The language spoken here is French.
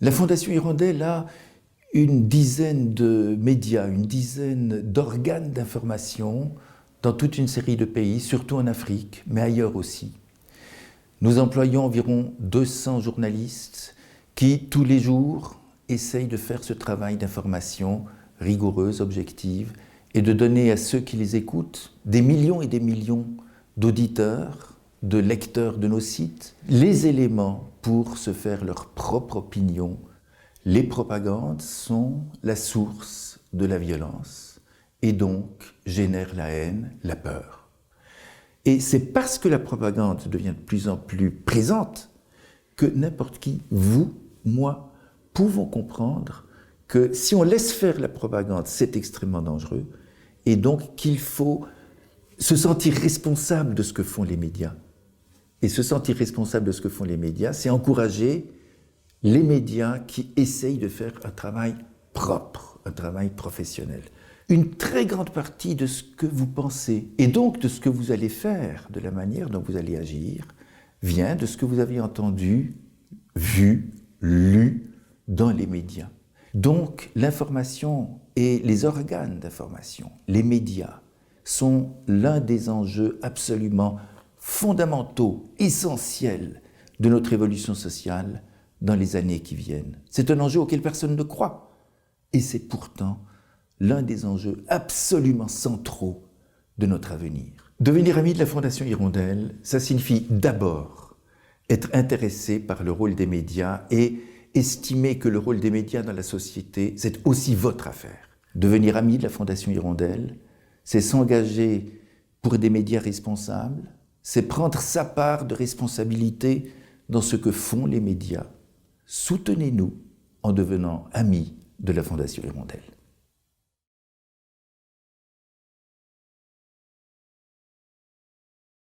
La Fondation Hirondelle a une dizaine de médias, une dizaine d'organes d'information dans toute une série de pays, surtout en Afrique, mais ailleurs aussi. Nous employons environ 200 journalistes qui, tous les jours, essayent de faire ce travail d'information rigoureuse, objective, et de donner à ceux qui les écoutent, des millions et des millions d'auditeurs, de lecteurs de nos sites, les éléments pour se faire leur propre opinion. Les propagandes sont la source de la violence et donc génèrent la haine, la peur. Et c'est parce que la propagande devient de plus en plus présente que n'importe qui, vous, moi, pouvons comprendre que si on laisse faire la propagande, c'est extrêmement dangereux et donc qu'il faut se sentir responsable de ce que font les médias. Et se sentir responsable de ce que font les médias, c'est encourager les médias qui essayent de faire un travail propre, un travail professionnel. Une très grande partie de ce que vous pensez, et donc de ce que vous allez faire, de la manière dont vous allez agir, vient de ce que vous avez entendu, vu, lu dans les médias. Donc l'information et les organes d'information, les médias, sont l'un des enjeux absolument fondamentaux, essentiels de notre évolution sociale dans les années qui viennent. C'est un enjeu auquel personne ne croit. Et c'est pourtant l'un des enjeux absolument centraux de notre avenir. Devenir ami de la Fondation Hirondelle, ça signifie d'abord être intéressé par le rôle des médias et estimer que le rôle des médias dans la société, c'est aussi votre affaire. Devenir ami de la Fondation Hirondelle, c'est s'engager pour des médias responsables, c'est prendre sa part de responsabilité dans ce que font les médias. Soutenez-nous en devenant amis de la Fondation Hirondelle.